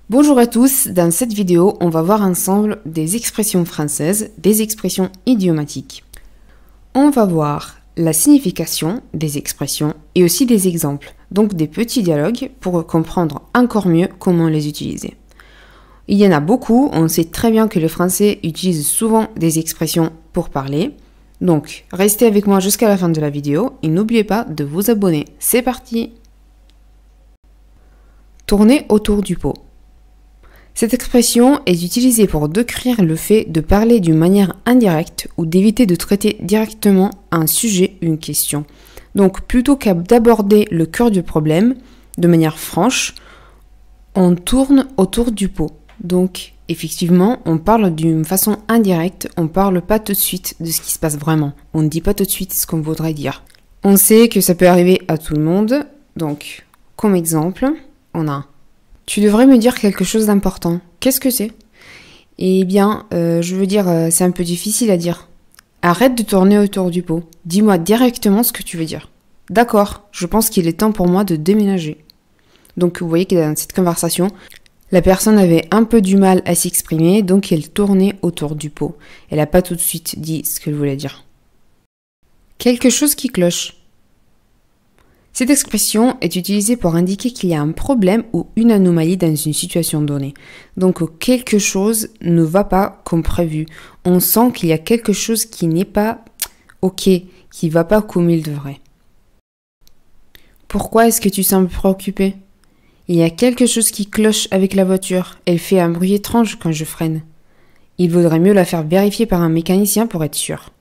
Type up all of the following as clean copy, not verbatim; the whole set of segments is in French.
Bonjour à tous, dans cette vidéo, on va voir ensemble des expressions françaises, des expressions idiomatiques. On va voir la signification des expressions et aussi des exemples, donc des petits dialogues pour comprendre encore mieux comment les utiliser. Il y en a beaucoup, on sait très bien que les Français utilisent souvent des expressions pour parler, donc restez avec moi jusqu'à la fin de la vidéo et n'oubliez pas de vous abonner. C'est parti! Tourner autour du pot. Cette expression est utilisée pour décrire le fait de parler d'une manière indirecte ou d'éviter de traiter directement un sujet ou une question. Donc plutôt qu'à d'aborder le cœur du problème de manière franche, on tourne autour du pot. Donc effectivement, on parle d'une façon indirecte, on ne parle pas tout de suite de ce qui se passe vraiment. On ne dit pas tout de suite ce qu'on voudrait dire. On sait que ça peut arriver à tout le monde, donc comme exemple, on a « Tu devrais me dire quelque chose d'important. Qu'est-ce que c'est ?» Eh bien, je veux dire, c'est un peu difficile à dire. Arrête de tourner autour du pot. Dis-moi directement ce que tu veux dire. D'accord, je pense qu'il est temps pour moi de déménager. Donc, vous voyez que dans cette conversation, la personne avait un peu du mal à s'exprimer, donc elle tournait autour du pot. Elle n'a pas tout de suite dit ce qu'elle voulait dire. Quelque chose qui cloche. Cette expression est utilisée pour indiquer qu'il y a un problème ou une anomalie dans une situation donnée. Donc quelque chose ne va pas comme prévu. On sent qu'il y a quelque chose qui n'est pas OK, qui ne va pas comme il devrait. Pourquoi est-ce que tu sembles préoccupé? Il y a quelque chose qui cloche avec la voiture. Elle fait un bruit étrange quand je freine. Il vaudrait mieux la faire vérifier par un mécanicien pour être sûr.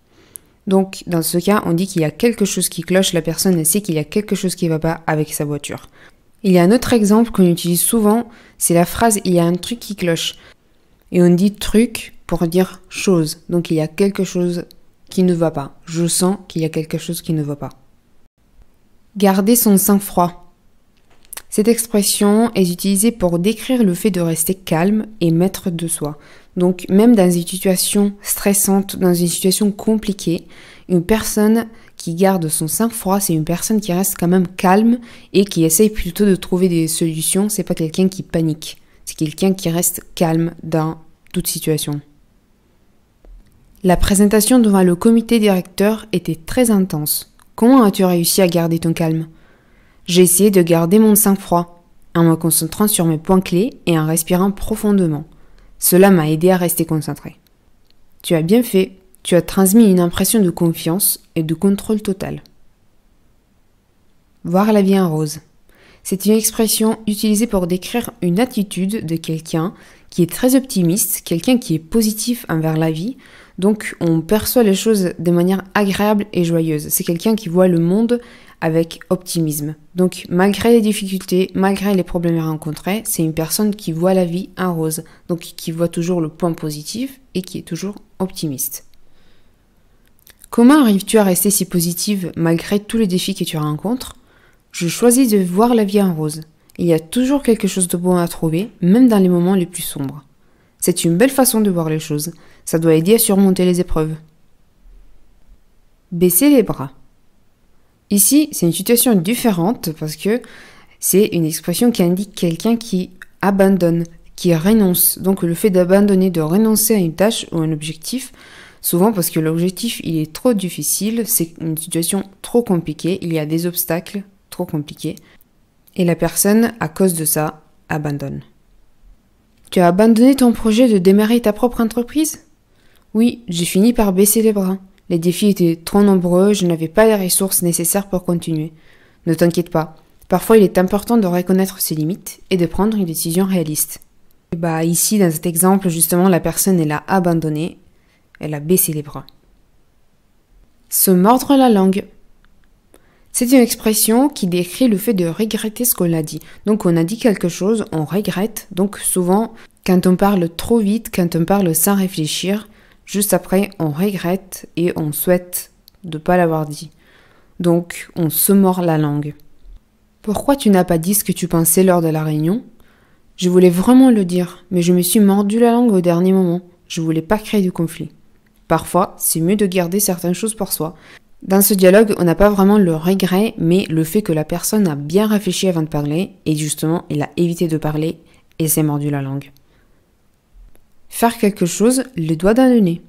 Donc, dans ce cas, on dit qu'il y a quelque chose qui cloche, la personne sait qu'il y a quelque chose qui ne va pas avec sa voiture. Il y a un autre exemple qu'on utilise souvent, c'est la phrase « il y a un truc qui cloche ». Et on dit « truc » pour dire « chose ». Donc, il y a quelque chose qui ne va pas. Je sens qu'il y a quelque chose qui ne va pas. Garder son sang-froid. Cette expression est utilisée pour décrire le fait de rester calme et maître de soi. Donc même dans une situation stressante, dans une situation compliquée, une personne qui garde son sang-froid, c'est une personne qui reste quand même calme et qui essaye plutôt de trouver des solutions. C'est pas quelqu'un qui panique, c'est quelqu'un qui reste calme dans toute situation. La présentation devant le comité directeur était très intense. Comment as-tu réussi à garder ton calme? J'ai essayé de garder mon sang-froid, en me concentrant sur mes points clés et en respirant profondément. Cela m'a aidé à rester concentré. Tu as bien fait, tu as transmis une impression de confiance et de contrôle total. Voir la vie en rose. C'est une expression utilisée pour décrire une attitude de quelqu'un qui est très optimiste, quelqu'un qui est positif envers la vie. Donc on perçoit les choses de manière agréable et joyeuse. C'est quelqu'un qui voit le monde avec optimisme. Donc malgré les difficultés, malgré les problèmes rencontrés, c'est une personne qui voit la vie en rose. Donc qui voit toujours le point positif et qui est toujours optimiste. Comment arrives-tu à rester si positive malgré tous les défis que tu rencontres? Je choisis de voir la vie en rose. Il y a toujours quelque chose de bon à trouver, même dans les moments les plus sombres. C'est une belle façon de voir les choses. Ça doit aider à surmonter les épreuves. Baisser les bras. Ici, c'est une situation différente parce que c'est une expression qui indique quelqu'un qui abandonne, qui renonce. Donc le fait d'abandonner, de renoncer à une tâche ou un objectif, souvent parce que l'objectif il est trop difficile, c'est une situation trop compliquée, il y a des obstacles trop compliqués. Et la personne, à cause de ça, abandonne. Tu as abandonné ton projet de démarrer ta propre entreprise? Oui, j'ai fini par baisser les bras. Les défis étaient trop nombreux, je n'avais pas les ressources nécessaires pour continuer. Ne t'inquiète pas, parfois il est important de reconnaître ses limites et de prendre une décision réaliste. Et ici, dans cet exemple, justement, la personne, elle a abandonné, elle a baissé les bras. Se mordre la langue. C'est une expression qui décrit le fait de regretter ce qu'on a dit. Donc on a dit quelque chose, on regrette. Donc souvent, quand on parle trop vite, quand on parle sans réfléchir, juste après, on regrette et on souhaite de ne pas l'avoir dit. Donc on se mord la langue. Pourquoi tu n'as pas dit ce que tu pensais lors de la réunion? Je voulais vraiment le dire, mais je me suis mordu la langue au dernier moment. Je voulais pas créer de conflit. Parfois, c'est mieux de garder certaines choses pour soi. Dans ce dialogue, on n'a pas vraiment le regret, mais le fait que la personne a bien réfléchi avant de parler, et justement, elle a évité de parler et s'est mordu la langue. Faire quelque chose, les doigts dans le nez.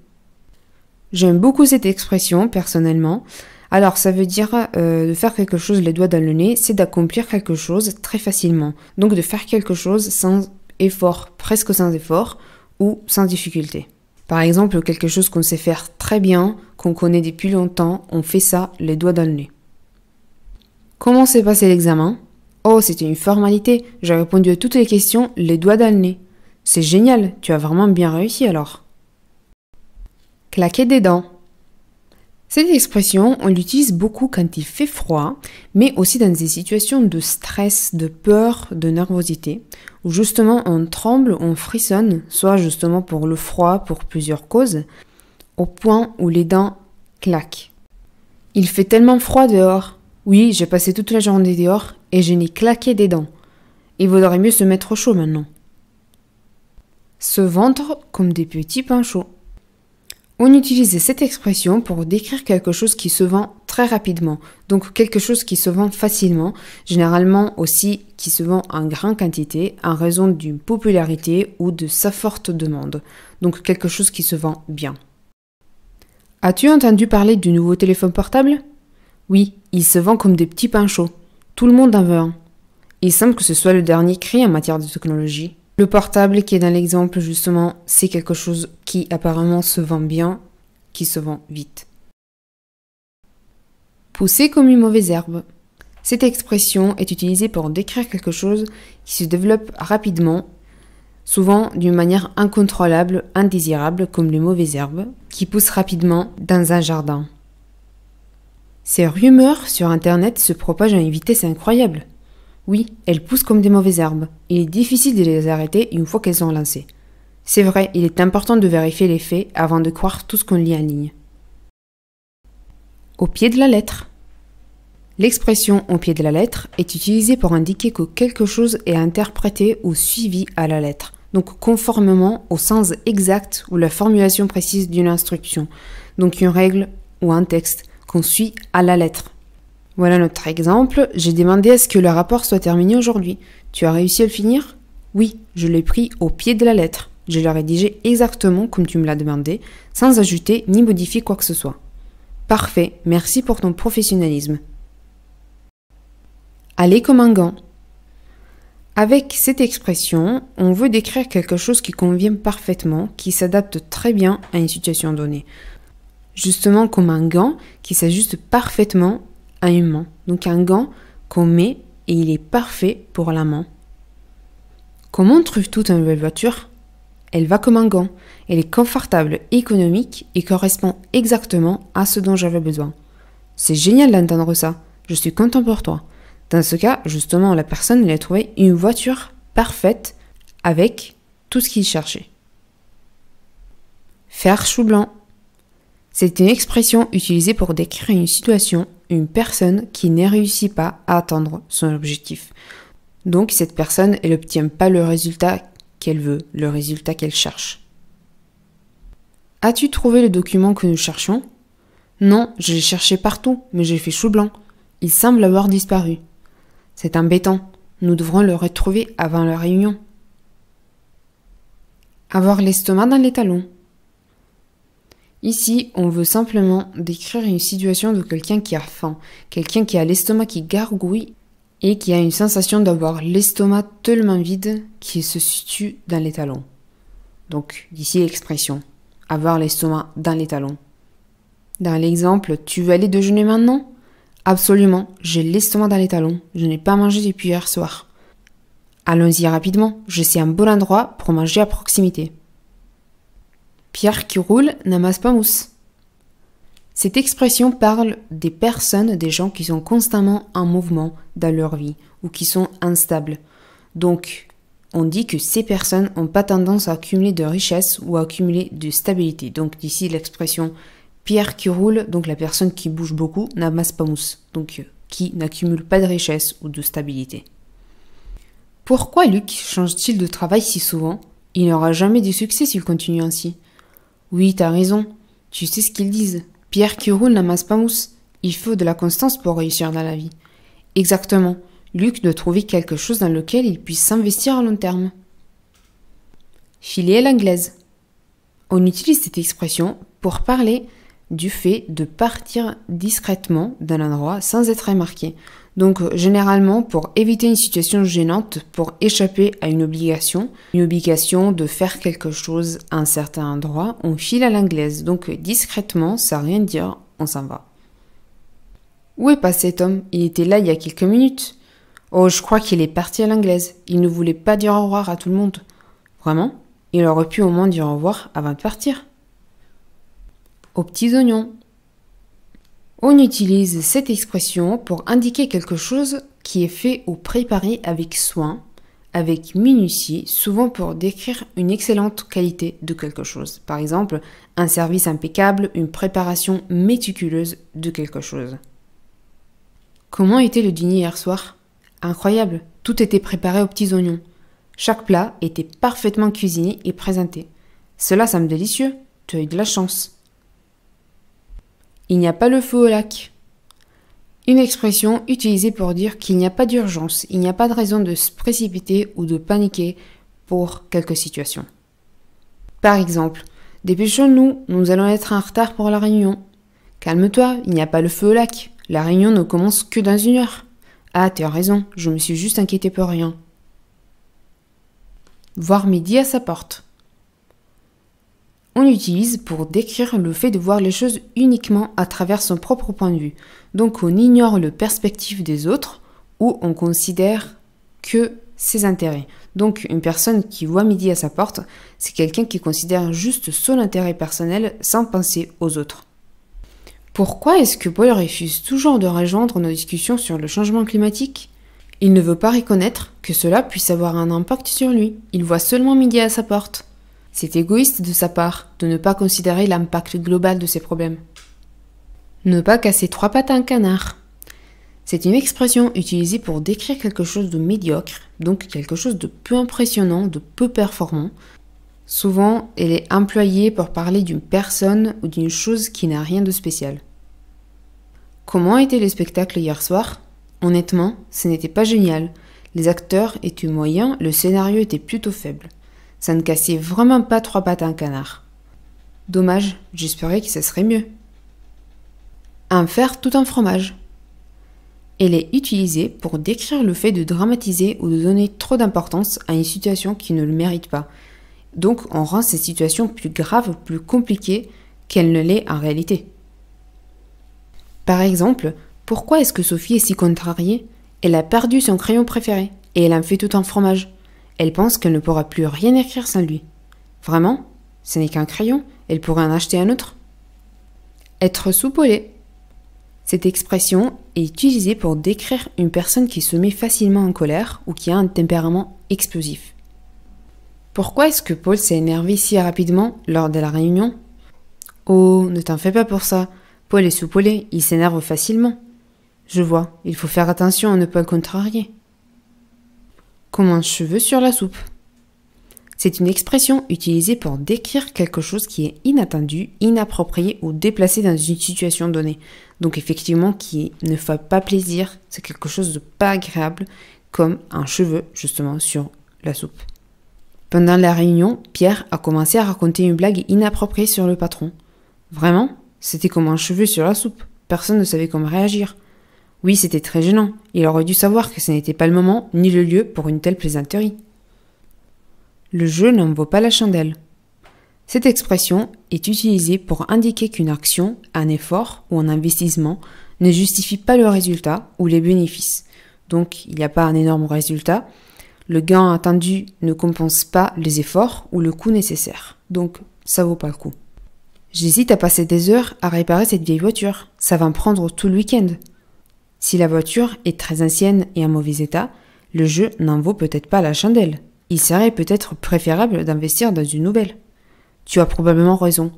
J'aime beaucoup cette expression, personnellement. Alors, ça veut dire de faire quelque chose les doigts dans le nez, c'est d'accomplir quelque chose très facilement. Donc, de faire quelque chose sans effort, presque sans effort, ou sans difficulté. Par exemple, quelque chose qu'on sait faire très bien, qu'on connaît depuis longtemps, on fait ça les doigts dans le nez. Comment s'est passé l'examen? Oh, c'était une formalité, j'ai répondu à toutes les questions les doigts dans le nez. C'est génial, tu as vraiment bien réussi alors. Claquer des dents. Cette expression, on l'utilise beaucoup quand il fait froid, mais aussi dans des situations de stress, de peur, de nervosité, où justement on tremble, on frissonne, soit justement pour le froid, pour plusieurs causes, au point où les dents claquent. Il fait tellement froid dehors. Oui, j'ai passé toute la journée dehors et je n'ai claqué des dents. Il vaudrait mieux se mettre au chaud maintenant. Se vendre comme des petits pains chauds. On utilise cette expression pour décrire quelque chose qui se vend très rapidement, donc quelque chose qui se vend facilement, généralement aussi qui se vend en grande quantité en raison d'une popularité ou de sa forte demande, donc quelque chose qui se vend bien. As-tu entendu parler du nouveau téléphone portable? Oui, il se vend comme des petits pains chauds. Tout le monde en veut un. Il semble que ce soit le dernier cri en matière de technologie. Le portable qui est dans l'exemple, justement, c'est quelque chose qui apparemment se vend bien, qui se vend vite. Pousser comme une mauvaise herbe. Cette expression est utilisée pour décrire quelque chose qui se développe rapidement, souvent d'une manière incontrôlable, indésirable, comme les mauvaises herbes, qui poussent rapidement dans un jardin. Ces rumeurs sur Internet se propagent à une vitesse incroyable. Oui, elles poussent comme des mauvaises herbes. Il est difficile de les arrêter une fois qu'elles sont lancées. C'est vrai, il est important de vérifier les faits avant de croire tout ce qu'on lit en ligne. Au pied de la lettre. L'expression « au pied de la lettre » est utilisée pour indiquer que quelque chose est interprété ou suivi à la lettre, donc conformément au sens exact ou la formulation précise d'une instruction, donc une règle ou un texte qu'on suit à la lettre. Voilà notre exemple. J'ai demandé à ce que le rapport soit terminé aujourd'hui. Tu as réussi à le finir? Oui, je l'ai pris au pied de la lettre. Je l'ai rédigé exactement comme tu me l'as demandé, sans ajouter ni modifier quoi que ce soit. Parfait, merci pour ton professionnalisme. Aller comme un gant. Avec cette expression, on veut décrire quelque chose qui convient parfaitement, qui s'adapte très bien à une situation donnée. Justement comme un gant qui s'ajuste parfaitement à une main. Donc un gant qu'on met et il est parfait pour la main. Comment trouves-tu ta nouvelle voiture? Elle va comme un gant. Elle est confortable, économique et correspond exactement à ce dont j'avais besoin. C'est génial d'entendre ça. Je suis content pour toi. Dans ce cas, justement, la personne elle a trouvé une voiture parfaite avec tout ce qu'il cherchait. Faire chou blanc. C'est une expression utilisée pour décrire une situation, une personne qui ne réussit pas à atteindre son objectif. Donc cette personne, elle n'obtient pas le résultat qu'elle veut, le résultat qu'elle cherche. As-tu trouvé le document que nous cherchions? Non, je l'ai cherché partout, mais j'ai fait chou blanc. Il semble avoir disparu. C'est embêtant, nous devrons le retrouver avant la réunion. Avoir l'estomac dans les talons. Ici, on veut simplement décrire une situation de quelqu'un qui a faim, quelqu'un qui a l'estomac qui gargouille et qui a une sensation d'avoir l'estomac tellement vide qu'il se situe dans les talons. Donc, ici l'expression, avoir l'estomac dans les talons. Dans l'exemple, tu veux aller déjeuner maintenant? Absolument, j'ai l'estomac dans les talons, je n'ai pas mangé depuis hier soir. Allons-y rapidement, je sais un bon endroit pour manger à proximité. Pierre qui roule n'amasse pas mousse. Cette expression parle des personnes, des gens qui sont constamment en mouvement dans leur vie ou qui sont instables. Donc, on dit que ces personnes n'ont pas tendance à accumuler de richesse ou à accumuler de stabilité. Donc, d'ici l'expression Pierre qui roule, donc la personne qui bouge beaucoup, n'amasse pas mousse, donc qui n'accumule pas de richesse ou de stabilité. Pourquoi Luc change-t-il de travail si souvent? Il n'aura jamais de succès s'il continue ainsi. Oui, t'as raison. Tu sais ce qu'ils disent. Pierre qui roule n'amasse pas mousse. Il faut de la constance pour réussir dans la vie. Exactement. Luc doit trouver quelque chose dans lequel il puisse s'investir à long terme. Filer à l'anglaise. On utilise cette expression pour parler du fait de partir discrètement d'un endroit sans être remarqué. Donc généralement pour éviter une situation gênante, pour échapper à une obligation de faire quelque chose à un certain endroit, on file à l'anglaise. Donc discrètement, ça veut rien dire, on s'en va. Où est passé Tom? Il était là il y a quelques minutes. Oh, je crois qu'il est parti à l'anglaise. Il ne voulait pas dire au revoir à tout le monde. Vraiment? Il aurait pu au moins dire au revoir avant de partir. Aux petits oignons. On utilise cette expression pour indiquer quelque chose qui est fait ou préparé avec soin, avec minutie, souvent pour décrire une excellente qualité de quelque chose. Par exemple, un service impeccable, une préparation méticuleuse de quelque chose. Comment était le dîner hier soir? Incroyable, tout était préparé aux petits oignons. Chaque plat était parfaitement cuisiné et présenté. Cela semble délicieux, tu as eu de la chance. Il n'y a pas le feu au lac. Une expression utilisée pour dire qu'il n'y a pas d'urgence, il n'y a pas de raison de se précipiter ou de paniquer pour quelque situation. Par exemple, dépêchons-nous, nous allons être en retard pour la réunion. Calme-toi, il n'y a pas le feu au lac. La réunion ne commence que dans 1 heure. Ah, tu as raison, je me suis juste inquiété pour rien. Voir midi à sa porte. On l'utilise pour décrire le fait de voir les choses uniquement à travers son propre point de vue. Donc on ignore le perspective des autres ou on considère que ses intérêts. Donc une personne qui voit midi à sa porte, c'est quelqu'un qui considère juste son intérêt personnel sans penser aux autres. Pourquoi est-ce que Paul refuse toujours de rejoindre nos discussions sur le changement climatique? Il ne veut pas reconnaître que cela puisse avoir un impact sur lui. Il voit seulement midi à sa porte. C'est égoïste de sa part de ne pas considérer l'impact global de ces problèmes. Ne pas casser 3 pattes à un canard. C'est une expression utilisée pour décrire quelque chose de médiocre, donc quelque chose de peu impressionnant, de peu performant. Souvent, elle est employée pour parler d'une personne ou d'une chose qui n'a rien de spécial. Comment était le spectacle hier soir? Honnêtement, ce n'était pas génial. Les acteurs étaient moyens, le scénario était plutôt faible. Ça ne cassait vraiment pas 3 pattes à un canard. Dommage, j'espérais que ça serait mieux. En faire tout un fromage. Elle est utilisée pour décrire le fait de dramatiser ou de donner trop d'importance à une situation qui ne le mérite pas. Donc on rend cette situation plus grave, plus compliquée qu'elle ne l'est en réalité. Par exemple, pourquoi est-ce que Sophie est si contrariée? Elle a perdu son crayon préféré et elle en fait tout un fromage. Elle pense qu'elle ne pourra plus rien écrire sans lui. Vraiment? Ce n'est qu'un crayon, elle pourrait en acheter un autre. Être soupolé. Cette expression est utilisée pour décrire une personne qui se met facilement en colère ou qui a un tempérament explosif. Pourquoi est-ce que Paul s'est énervé si rapidement lors de la réunion? Oh, ne t'en fais pas pour ça. Paul est soupolé, il s'énerve facilement. Je vois, il faut faire attention à ne pas le contrarier. Comme un cheveu sur la soupe. C'est une expression utilisée pour décrire quelque chose qui est inattendu, inapproprié ou déplacé dans une situation donnée. Donc effectivement, qui ne fait pas plaisir, c'est quelque chose de pas agréable, comme un cheveu justement sur la soupe. Pendant la réunion, Pierre a commencé à raconter une blague inappropriée sur le patron. Vraiment? C'était comme un cheveu sur la soupe. Personne ne savait comment réagir. Oui, c'était très gênant. Il aurait dû savoir que ce n'était pas le moment ni le lieu pour une telle plaisanterie. Le jeu n'en vaut pas la chandelle. Cette expression est utilisée pour indiquer qu'une action, un effort ou un investissement ne justifie pas le résultat ou les bénéfices. Donc, il n'y a pas un énorme résultat. Le gain attendu ne compense pas les efforts ou le coût nécessaire. Donc, ça vaut pas le coup. J'hésite à passer des heures à réparer cette vieille voiture. Ça va me prendre tout le week-end. Si la voiture est très ancienne et en mauvais état, le jeu n'en vaut peut-être pas la chandelle. Il serait peut-être préférable d'investir dans une nouvelle. Tu as probablement raison.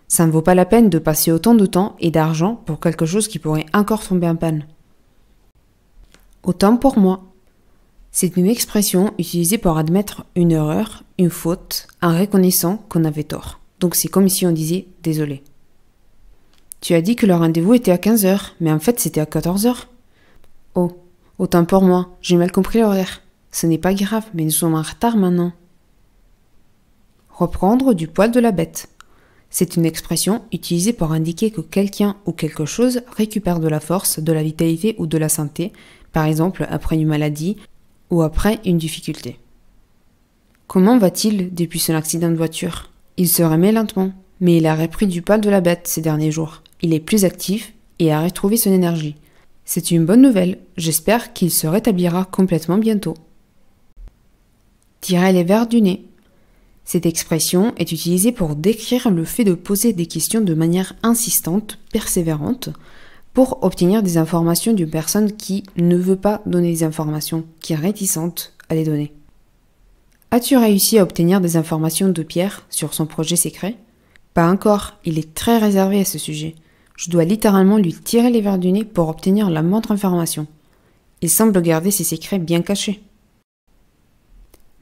Ça ne vaut pas la peine de passer autant de temps et d'argent pour quelque chose qui pourrait encore tomber en panne. Autant pour moi. C'est une expression utilisée pour admettre une erreur, une faute, en reconnaissant qu'on avait tort. Donc c'est comme si on disait « désolé ». Tu as dit que le rendez-vous était à 15h, mais en fait c'était à 14h. Oh, autant pour moi, j'ai mal compris l'horaire. Ce n'est pas grave, mais nous sommes en retard maintenant. Reprendre du poil de la bête. C'est une expression utilisée pour indiquer que quelqu'un ou quelque chose récupère de la force, de la vitalité ou de la santé, par exemple après une maladie ou après une difficulté. Comment va-t-il depuis son accident de voiture? Il se remet lentement, mais il a repris du poil de la bête ces derniers jours. Il est plus actif et a retrouvé son énergie. C'est une bonne nouvelle, j'espère qu'il se rétablira complètement bientôt. Tirer les verres du nez. Cette expression est utilisée pour décrire le fait de poser des questions de manière insistante, persévérante, pour obtenir des informations d'une personne qui ne veut pas donner des informations, qui est réticente à les donner. As-tu réussi à obtenir des informations de Pierre sur son projet secret? Pas encore, il est très réservé à ce sujet. Je dois littéralement lui tirer les verres du nez pour obtenir la moindre information. Il semble garder ses secrets bien cachés.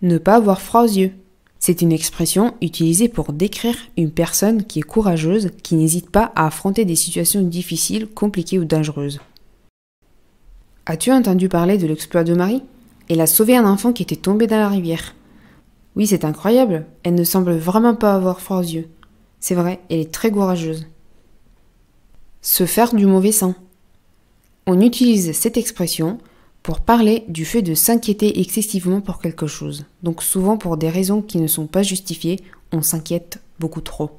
Ne pas avoir froid aux yeux. C'est une expression utilisée pour décrire une personne qui est courageuse, qui n'hésite pas à affronter des situations difficiles, compliquées ou dangereuses. As-tu entendu parler de l'exploit de Marie? Elle a sauvé un enfant qui était tombé dans la rivière. Oui, c'est incroyable, elle ne semble vraiment pas avoir froid aux yeux. C'est vrai, elle est très courageuse. Se faire du mauvais sang. On utilise cette expression pour parler du fait de s'inquiéter excessivement pour quelque chose. Donc souvent pour des raisons qui ne sont pas justifiées, on s'inquiète beaucoup trop.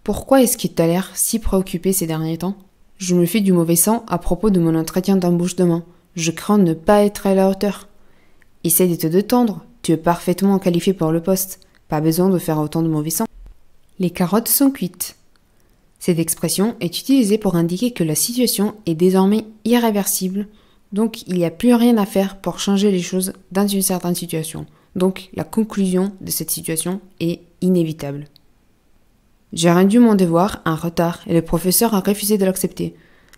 Pourquoi est-ce que tu as l'air si préoccupé ces derniers temps? Je me fais du mauvais sang à propos de mon entretien d'embauche demain. Je crains ne pas être à la hauteur. Essaie de te détendre, tu es parfaitement qualifié pour le poste. Pas besoin de faire autant de mauvais sang. Les carottes sont cuites. Cette expression est utilisée pour indiquer que la situation est désormais irréversible. Donc, il n'y a plus rien à faire pour changer les choses dans une certaine situation. Donc, la conclusion de cette situation est inévitable. J'ai rendu mon devoir en retard et le professeur a refusé de l'accepter.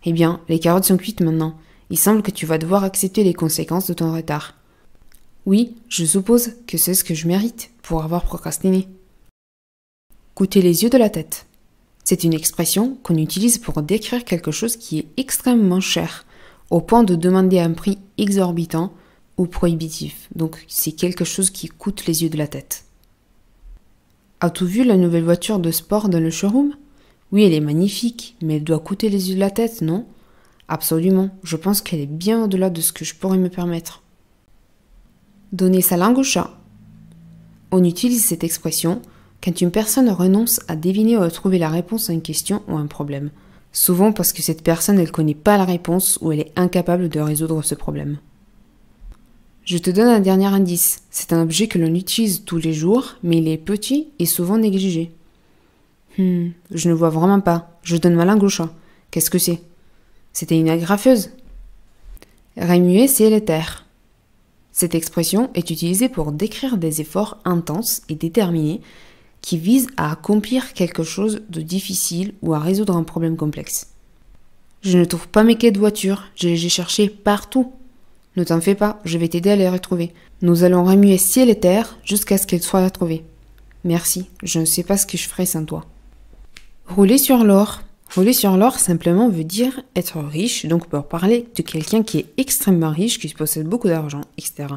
Eh bien, les carottes sont cuites maintenant. Il semble que tu vas devoir accepter les conséquences de ton retard. Oui, je suppose que c'est ce que je mérite pour avoir procrastiné. Coûter les yeux de la tête. C'est une expression qu'on utilise pour décrire quelque chose qui est extrêmement cher, au point de demander un prix exorbitant ou prohibitif. Donc c'est quelque chose qui coûte les yeux de la tête. As-tu vu la nouvelle voiture de sport dans le showroom? Oui, elle est magnifique, mais elle doit coûter les yeux de la tête, non? Absolument, je pense qu'elle est bien au-delà de ce que je pourrais me permettre. Donner sa langue au chat. On utilise cette expression quand une personne renonce à deviner ou à trouver la réponse à une question ou un problème. Souvent parce que cette personne, elle ne connaît pas la réponse ou elle est incapable de résoudre ce problème. Je te donne un dernier indice. C'est un objet que l'on utilise tous les jours, mais il est petit et souvent négligé. Je ne vois vraiment pas. Je donne ma langue au chat. Qu'est-ce que c'est? C'était une agrafeuse. Remuer, c'est l'éther. Cette expression est utilisée pour décrire des efforts intenses et déterminés qui vise à accomplir quelque chose de difficile ou à résoudre un problème complexe. Je ne trouve pas mes clés de voiture, je les ai cherchées partout. Ne t'en fais pas, je vais t'aider à les retrouver. Nous allons remuer ciel et terre jusqu'à ce qu'elles soient retrouvées. Merci, je ne sais pas ce que je ferai sans toi. Rouler sur l'or. Rouler sur l'or simplement veut dire être riche, donc pour parler de quelqu'un qui est extrêmement riche, qui possède beaucoup d'argent, etc.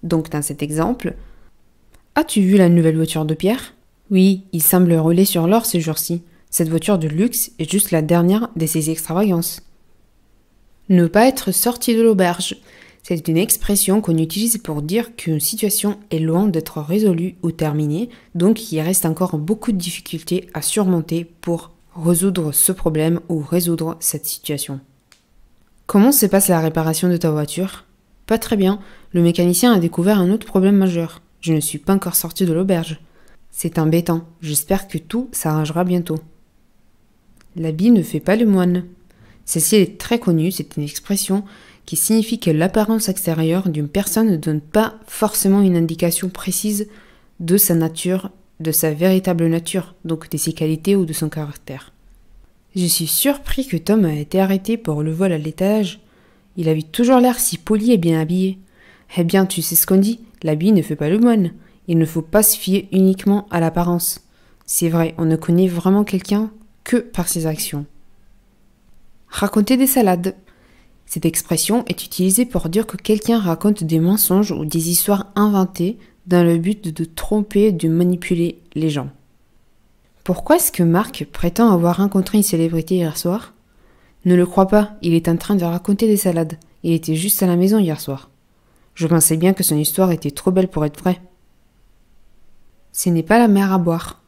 Donc dans cet exemple, as-tu vu la nouvelle voiture de Pierre? Oui, il semble rouler sur l'or ces jours-ci. Cette voiture de luxe est juste la dernière de ses extravagances. Ne pas être sorti de l'auberge. C'est une expression qu'on utilise pour dire qu'une situation est loin d'être résolue ou terminée, donc il reste encore beaucoup de difficultés à surmonter pour résoudre ce problème ou résoudre cette situation. Comment se passe la réparation de ta voiture? Pas très bien. Le mécanicien a découvert un autre problème majeur. Je ne suis pas encore sorti de l'auberge. C'est embêtant. J'espère que tout s'arrangera bientôt. L'habit ne fait pas le moine. Celle-ci est très connue, c'est une expression qui signifie que l'apparence extérieure d'une personne ne donne pas forcément une indication précise de sa nature, de sa véritable nature, donc de ses qualités ou de son caractère. Je suis surpris que Tom a été arrêté pour le vol à l'étage. Il avait toujours l'air si poli et bien habillé. Eh bien, tu sais ce qu'on dit, l'habit ne fait pas le moine. Il ne faut pas se fier uniquement à l'apparence. C'est vrai, on ne connaît vraiment quelqu'un que par ses actions. Raconter des salades. Cette expression est utilisée pour dire que quelqu'un raconte des mensonges ou des histoires inventées dans le but de tromper, de manipuler les gens. Pourquoi est-ce que Marc prétend avoir rencontré une célébrité hier soir? Ne le crois pas, il est en train de raconter des salades. Il était juste à la maison hier soir. Je pensais bien que son histoire était trop belle pour être vraie. Ce n'est pas la mer à boire.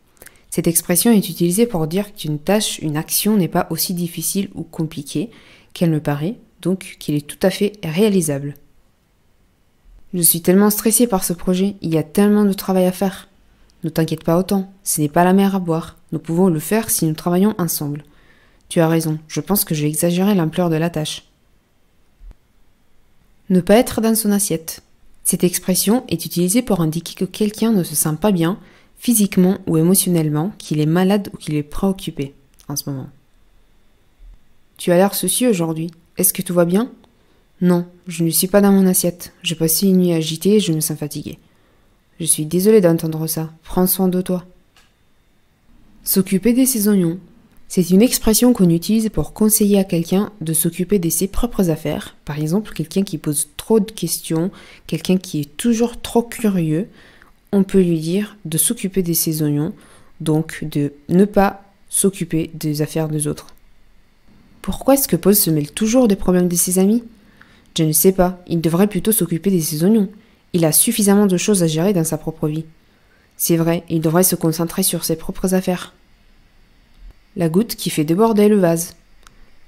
Cette expression est utilisée pour dire qu'une tâche, une action n'est pas aussi difficile ou compliquée qu'elle me paraît, donc qu'il est tout à fait réalisable. Je suis tellement stressée par ce projet, il y a tellement de travail à faire. Ne t'inquiète pas autant, ce n'est pas la mer à boire. Nous pouvons le faire si nous travaillons ensemble. Tu as raison, je pense que j'ai exagéré l'ampleur de la tâche. Ne pas être dans son assiette. Cette expression est utilisée pour indiquer que quelqu'un ne se sent pas bien, physiquement ou émotionnellement, qu'il est malade ou qu'il est préoccupé en ce moment. Tu as l'air soucieux aujourd'hui. Est-ce que tout va bien? Non, je ne suis pas dans mon assiette. J'ai passé une nuit agitée et je me sens fatiguée. Je suis désolée d'entendre ça. Prends soin de toi. S'occuper de ses oignons. C'est une expression qu'on utilise pour conseiller à quelqu'un de s'occuper de ses propres affaires. Par exemple, quelqu'un qui pose trop de questions, quelqu'un qui est toujours trop curieux. On peut lui dire de s'occuper de ses oignons, donc de ne pas s'occuper des affaires des autres. Pourquoi est-ce que Paul se mêle toujours des problèmes de ses amis? Je ne sais pas, il devrait plutôt s'occuper de ses oignons. Il a suffisamment de choses à gérer dans sa propre vie. C'est vrai, il devrait se concentrer sur ses propres affaires. La goutte qui fait déborder le vase.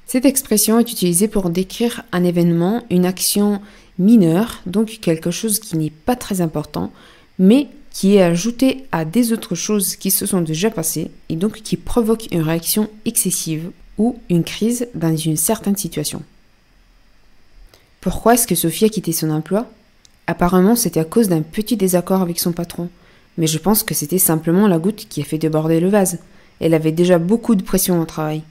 Cette expression est utilisée pour décrire un événement, une action mineure, donc quelque chose qui n'est pas très important, mais qui est ajouté à des autres choses qui se sont déjà passées et donc qui provoque une réaction excessive ou une crise dans une certaine situation. Pourquoi est-ce que Sophie a quitté son emploi? Apparemment, c'était à cause d'un petit désaccord avec son patron, mais je pense que c'était simplement la goutte qui a fait déborder le vase. Elle avait déjà beaucoup de pression au travail.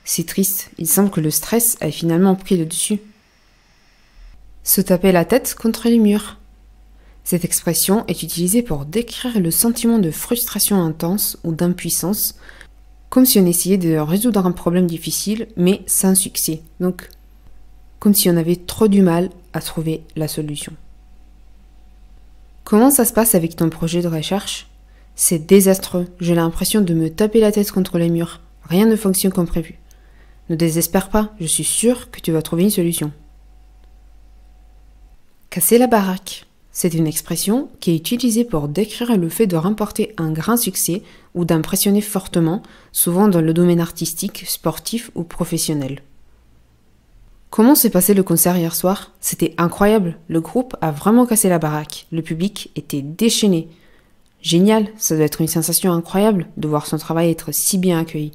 C'est triste, il semble que le stress a finalement pris le dessus. Se taper la tête contre les murs. Cette expression est utilisée pour décrire le sentiment de frustration intense ou d'impuissance, comme si on essayait de résoudre un problème difficile, mais sans succès. Donc, comme si on avait trop du mal à trouver la solution. Comment ça se passe avec ton projet de recherche? C'est désastreux, j'ai l'impression de me taper la tête contre les murs. Rien ne fonctionne comme prévu. Ne désespère pas, je suis sûre que tu vas trouver une solution. Casser la baraque. C'est une expression qui est utilisée pour décrire le fait de remporter un grand succès ou d'impressionner fortement, souvent dans le domaine artistique, sportif ou professionnel. Comment s'est passé le concert hier soir? C'était incroyable, le groupe a vraiment cassé la baraque, le public était déchaîné. Génial, ça doit être une sensation incroyable de voir son travail être si bien accueilli.